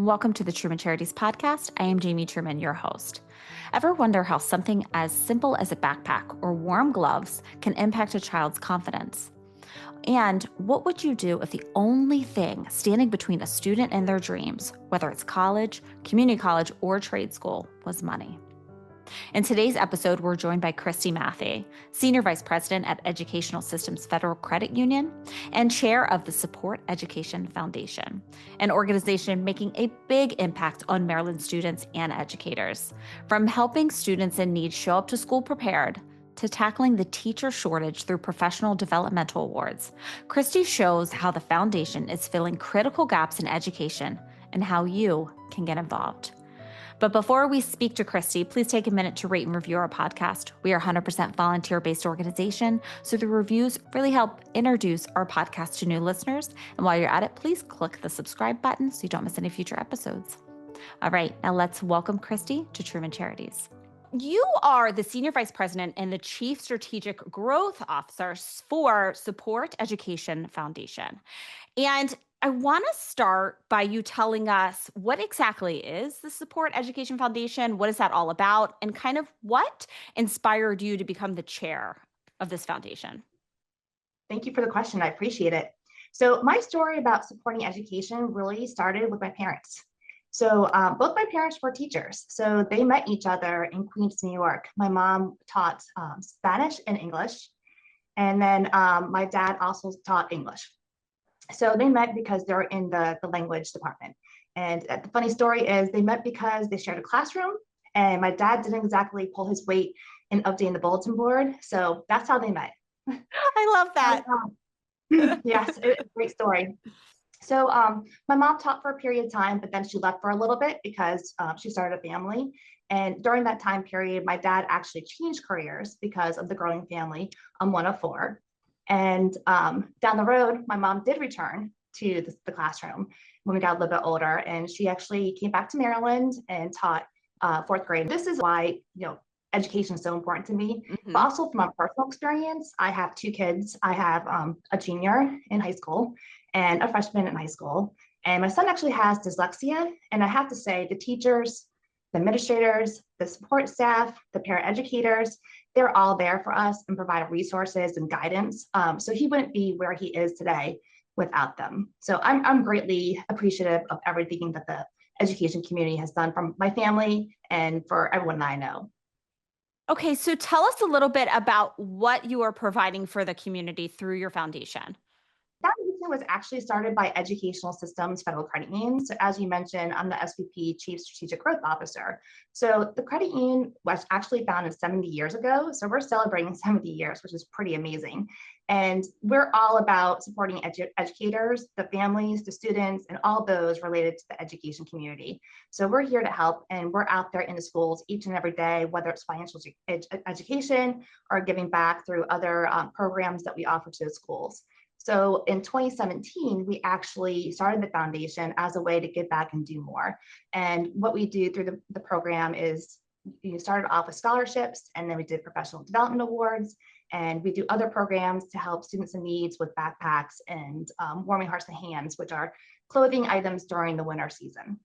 Welcome to the Truman Charities podcast. I am Jamie Truman, your host. Ever wonder how something as simple as a backpack or warm gloves can impact a child's confidence? And what would you do if the only thing standing between a student and their dreams, whether it's college, community college, or trade school, was money? In today's episode, we're joined by Kristy Mathey, Senior Vice President at Educational Systems Federal Credit Union and Chair of the Support Education Foundation, an organization making a big impact on Maryland students and educators. From helping students in need show up to school prepared to tackling the teacher shortage through professional developmental awards, Kristy shows how the foundation is filling critical gaps in education and how you can get involved. But before we speak to Kristy, please take a minute to rate and review our podcast. We are a 100% volunteer-based organization, so the reviews really help introduce our podcast to new listeners. And while you're at it, please click the subscribe button so you don't miss any future episodes. All right, now let's welcome Kristy to Truman Charities. You are the Senior Vice President and the Chief Strategic Growth Officer for Support Education Foundation. And I want to start by you telling us what exactly is the Support Education Foundation, what is that all about, and kind of what inspired you to become the chair of this foundation? Thank you for the question. I appreciate it. So my story about supporting education really started with my parents. So both my parents were teachers. So they met each other in Queens, New York. My mom taught Spanish and English. And then my dad also taught English. So they met because they're in the language department. And the funny story is they met because they shared a classroom and my dad didn't exactly pull his weight in updating the bulletin board. So that's how they met. I love that. Yes, it's a great story. So my mom taught for a period of time, but then she left for a little bit because she started a family. And during that time period, my dad actually changed careers because of the growing family. I'm one of four. And down the road, my mom did return to the classroom when we got a little bit older. And she actually came back to Maryland and taught fourth grade. This is why, education is so important to me, but also from my personal experience, I have two kids. I have a junior in high school and a freshman in high school. And my son actually has dyslexia. And I have to say the teachers, the administrators, the support staff, the paraeducators, they're all there for us and provide resources and guidance. So he wouldn't be where he is today without them. So I'm greatly appreciative of everything that the education community has done from my family and for everyone that I know. Okay, so tell us a little bit about what you are providing for the community through your foundation. That was actually started by Educational Systems Federal Credit Union. So as you mentioned, I'm the SVP Chief Strategic Growth Officer. So the credit union was actually founded 70 years ago. So we're celebrating 70 years, which is pretty amazing. And we're all about supporting educators, the families, the students, and all those related to the education community. So we're here to help, and we're out there in the schools each and every day, whether it's financial education or giving back through other programs that we offer to the schools. So in 2017, we actually started the foundation as a way to give back and do more. And what we do through the program is you started off with scholarships, and then we did professional development awards, and we do other programs to help students in needs with backpacks and warming hearts and hands, which are clothing items during the winter season.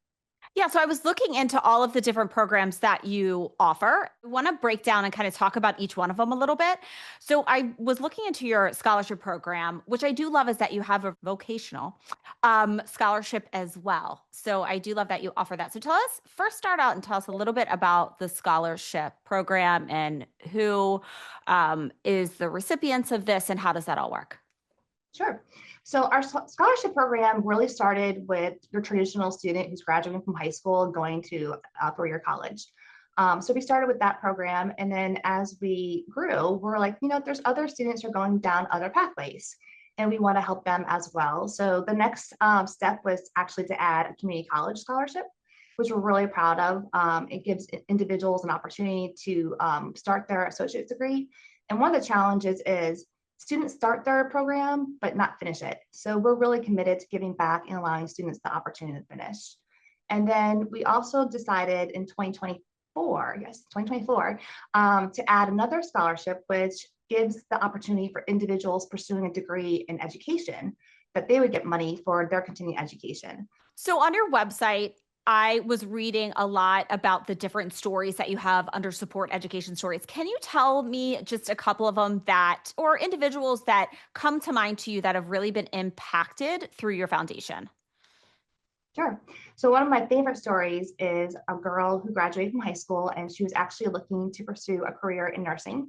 Yeah, so I was looking into all of the different programs that you offer. I want to break down and kind of talk about each one of them a little bit. So I was looking into your scholarship program, which I do love is that you have a vocational scholarship as well. So I do love that you offer that. So start out and tell us a little bit about the scholarship program and who is the recipients of this and how does that all work? Sure. So our scholarship program really started with your traditional student who's graduating from high school and going to four-year college. So we started with that program. And then as we grew, we're like, there's other students who are going down other pathways and we want to help them as well. So the next step was actually to add a community college scholarship, which we're really proud of. It gives individuals an opportunity to start their associate's degree. And one of the challenges is students start their program, but not finish it. So we're really committed to giving back and allowing students the opportunity to finish. And then we also decided in 2024, to add another scholarship, which gives the opportunity for individuals pursuing a degree in education that they would get money for their continuing education. So on your website, I was reading a lot about the different stories that you have under support education stories. Can you tell me just a couple of them or individuals that come to mind to you that have really been impacted through your foundation? Sure. So one of my favorite stories is a girl who graduated from high school and she was actually looking to pursue a career in nursing.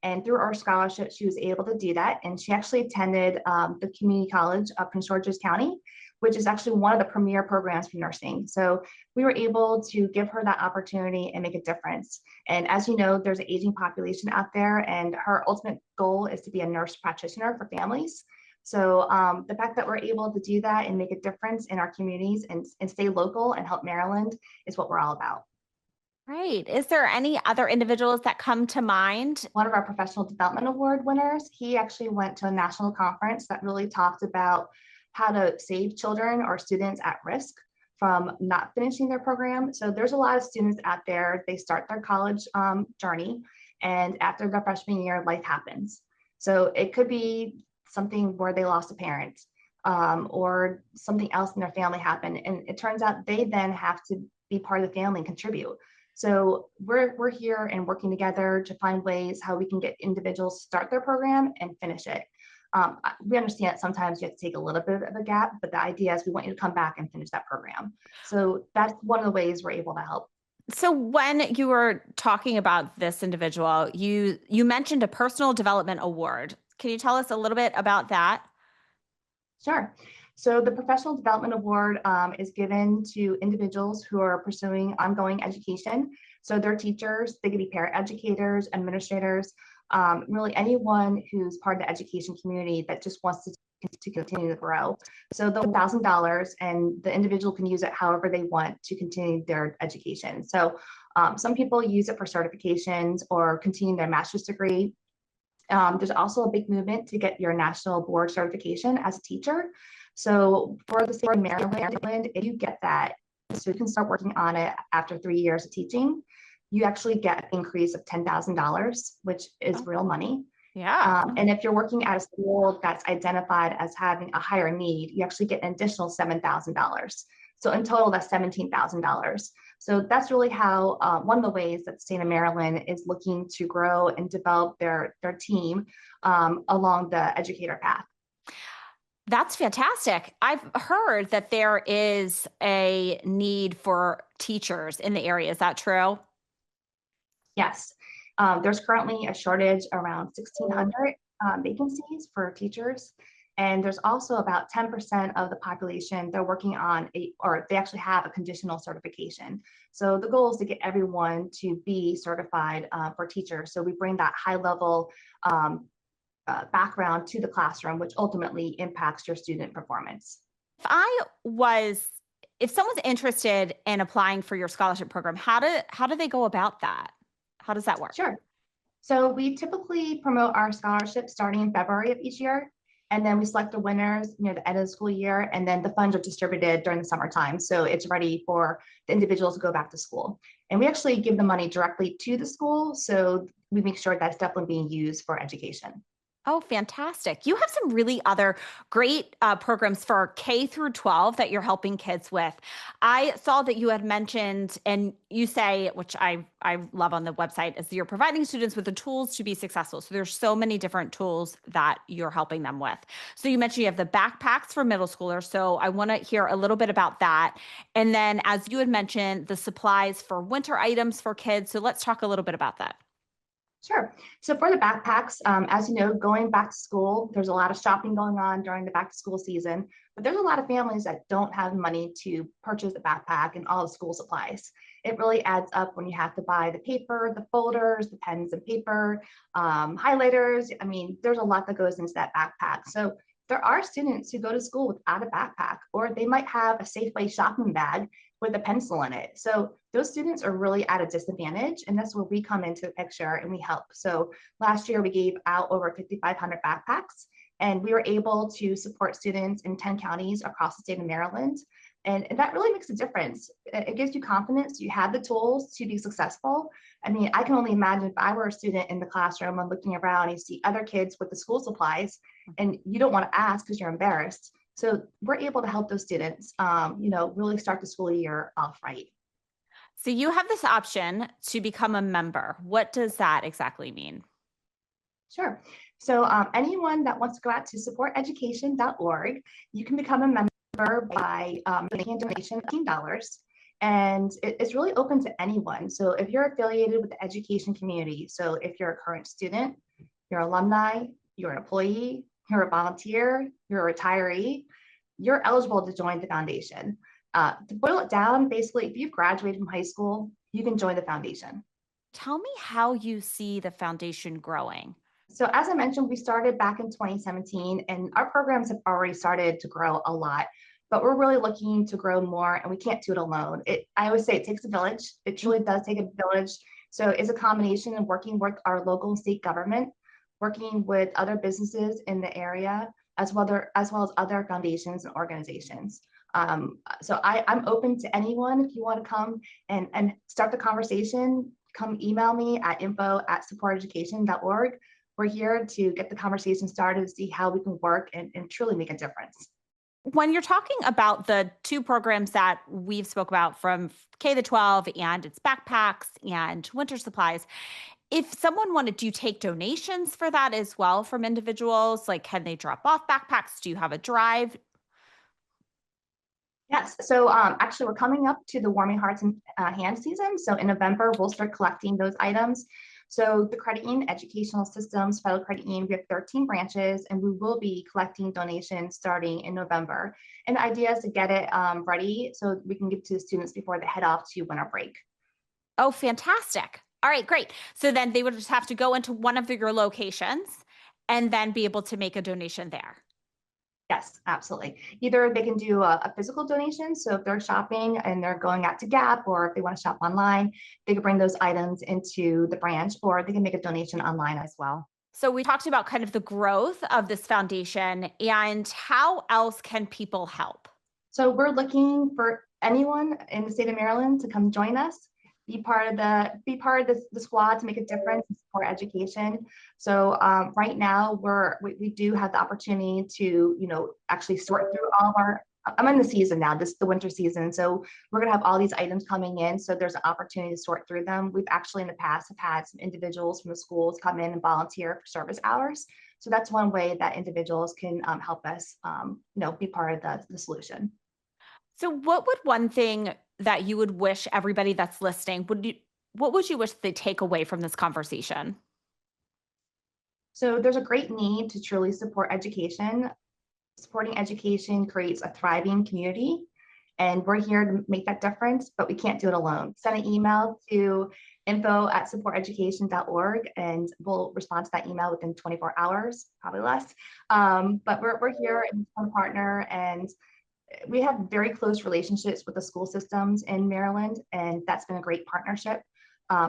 And through our scholarship, she was able to do that. And she actually attended the community college of Prince George's County, which is actually one of the premier programs for nursing. So we were able to give her that opportunity and make a difference. And as you know, there's an aging population out there, and her ultimate goal is to be a nurse practitioner for families. So the fact that we're able to do that and make a difference in our communities and stay local and help Maryland is what we're all about. Right. Is there any other individuals that come to mind? One of our professional development award winners, he actually went to a national conference that really talked about how to save children or students at risk from not finishing their program. So there's a lot of students out there, they start their college journey, and after their freshman year, life happens. So it could be something where they lost a parent, or something else in their family happened. And it turns out they then have to be part of the family and contribute. So we're here and working together to find ways how we can get individuals to start their program and finish it. We understand that sometimes you have to take a little bit of a gap, but the idea is we want you to come back and finish that program. So that's one of the ways we're able to help. So when you were talking about this individual, you mentioned a personal development award. Can you tell us a little bit about that? Sure. So the Professional Development Award is given to individuals who are pursuing ongoing education. So they're teachers, they could be paraeducators, administrators, really anyone who's part of the education community that just wants to continue to grow. So the $1,000, and the individual can use it however they want to continue their education. So some people use it for certifications or continue their master's degree. There's also a big movement to get your national board certification as a teacher. So for the state of Maryland, if you get that, so you can start working on it after 3 years of teaching, you actually get an increase of $10,000, which is real money. Yeah. And if you're working at a school that's identified as having a higher need, you actually get an additional $7,000. So in total, that's $17,000. So that's really how one of the ways that the state of Maryland is looking to grow and develop their team along the educator path. That's fantastic. I've heard that there is a need for teachers in the area. Is that true? Yes. There's currently a shortage around 1,600 vacancies for teachers. And there's also about 10% of the population they're working on or they actually have a conditional certification. So the goal is to get everyone to be certified for teachers. So we bring that high level background to the classroom, which ultimately impacts your student performance. If someone's interested in applying for your scholarship program, how do they go about that? How does that work? Sure. So we typically promote our scholarship starting in February of each year. And then we select the winners near the end of the school year. And then the funds are distributed during the summertime. So it's ready for the individuals to go back to school. And we actually give the money directly to the school. So we make sure that's definitely being used for education. Oh, fantastic. You have some really other great programs for K through 12 that you're helping kids with. I saw that you had mentioned, and you say, which I love on the website, is you're providing students with the tools to be successful. So there's so many different tools that you're helping them with. So you mentioned you have the backpacks for middle schoolers. So I want to hear a little bit about that. And then as you had mentioned, the supplies for winter items for kids. So let's talk a little bit about that. Sure. So for the backpacks, as you know, going back to school, there's a lot of shopping going on during the back to school season, but there's a lot of families that don't have money to purchase the backpack and all the school supplies. It really adds up when you have to buy the paper, the folders, the pens and paper, highlighters. I mean, there's a lot that goes into that backpack. So there are students who go to school without a backpack, or they might have a Safeway shopping bag with a pencil in it. So those students are really at a disadvantage, and that's where we come into the picture and we help. So last year we gave out over 5,500 backpacks, and we were able to support students in 10 counties across the state of Maryland. And that really makes a difference. It gives you confidence. You have the tools to be successful. I mean, I can only imagine if I were a student in the classroom and looking around, you see other kids with the school supplies, and you don't want to ask because you're embarrassed. So we're able to help those students, really start the school year off right. So you have this option to become a member. What does that exactly mean? Sure. So anyone that wants to go out to supporteducation.org, you can become a member by making a donation of $15. And it's really open to anyone. So if you're affiliated with the education community, so if you're a current student, you're an alumni, you're an employee, you're a volunteer, you're a retiree, you're eligible to join the foundation. To boil it down, basically, if you've graduated from high school, you can join the foundation. Tell me how you see the foundation growing. So as I mentioned, we started back in 2017 and our programs have already started to grow a lot, but we're really looking to grow more and we can't do it alone. I always say it takes a village. It truly does take a village. So it's a combination of working with our local and state government, working with other businesses in the area, as well as other foundations and organizations. So I'm open to anyone. If you want to come and start the conversation, come email me at info@supporteducation.org. We're here to get the conversation started to see how we can work and truly make a difference. When you're talking about the two programs that we've spoke about from K to 12 and it's backpacks and winter supplies, if someone wanted, do you take donations for that as well from individuals? Like, can they drop off backpacks? Do you have a drive? Yes, so actually we're coming up to the Warming Hearts and Hand season. So in November, we'll start collecting those items. So the credit union educational systems, federal credit union, we have 13 branches and we will be collecting donations starting in November. And the idea is to get it ready so we can give to the students before they head off to winter break. Oh, fantastic. All right, great. So then they would just have to go into one of your locations and then be able to make a donation there. Yes, absolutely. Either they can do a physical donation. So if they're shopping and they're going out to Gap, or if they want to shop online, they can bring those items into the branch, or they can make a donation online as well. So we talked about kind of the growth of this foundation and how else can people help? So we're looking for anyone in the state of Maryland to come join us, be part of the squad to make a difference and support education. So right now we do have the opportunity to actually sort through all of our. I'm in the season now. This is the winter season, so we're gonna have all these items coming in. So there's an opportunity to sort through them. We've actually in the past have had some individuals from the schools come in and volunteer for service hours. So that's one way that individuals can help us, be part of the solution. So what would one thing that you would wish everybody that's listening what would you wish they take away from this conversation? So there's a great need to truly support education. Supporting education creates a thriving community, and we're here to make that difference, but we can't do it alone. Send an email to info@supporteducation.org and we'll respond to that email within 24 hours, probably less. But we're here and one partner, and we have very close relationships with the school systems in Maryland, and that's been a great partnership.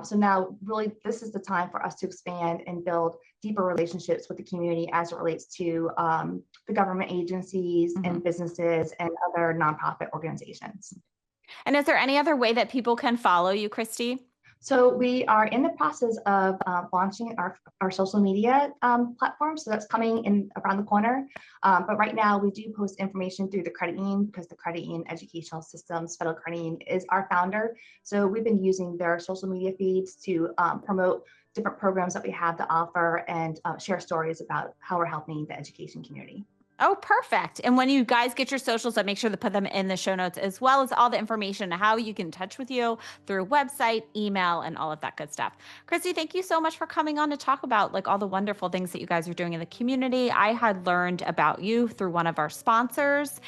So now really this is the time for us to expand and build deeper relationships with the community as it relates to the government agencies and businesses and other nonprofit organizations. And is there any other way that people can follow you, Kristy? So we are in the process of launching our social media platform. So that's coming in around the corner. But right now we do post information through the credit union because the credit union educational systems, federal credit union is our founder. So we've been using their social media feeds to promote different programs that we have to offer and share stories about how we're helping the education community. Oh, perfect. And when you guys get your socials, I make sure to put them in the show notes, as well as all the information on how you can touch with you through website, email, and all of that good stuff. Kristy, thank you so much for coming on to talk about like all the wonderful things that you guys are doing in the community. I had learned about you through one of our sponsors,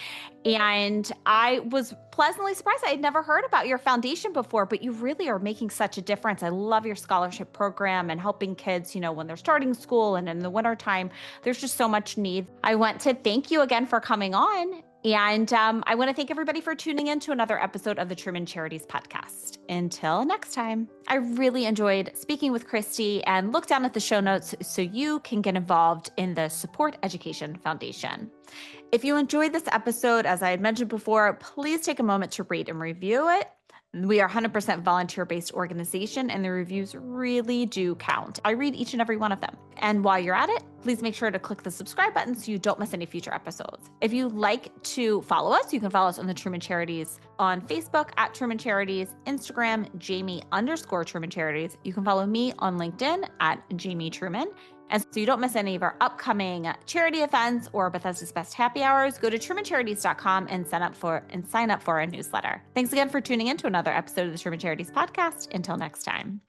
and I was pleasantly surprised. I had never heard about your foundation before, but you really are making such a difference. I love your scholarship program and helping kids, when they're starting school and in the wintertime. There's just so much need. I want to thank you again for coming on. And I want to thank everybody for tuning in to another episode of the Truman Charities podcast. Until next time, I really enjoyed speaking with Kristy, and look down at the show notes so you can get involved in the Support Education Foundation. If you enjoyed this episode, as I had mentioned before, please take a moment to rate and review it. We are 100% volunteer-based organization, and the reviews really do count. I read each and every one of them. And while you're at it, please make sure to click the subscribe button so you don't miss any future episodes. If you'd like to follow us, you can follow us on the Truman Charities on Facebook at Truman Charities, Instagram, Jamie_Truman Charities. You can follow me on LinkedIn at Jamie Truman. And so you don't miss any of our upcoming charity events or Bethesda's Best Happy Hours, go to trumancharities.com and sign up for our newsletter. Thanks again for tuning in to another episode of the Truman Charities podcast. Until next time.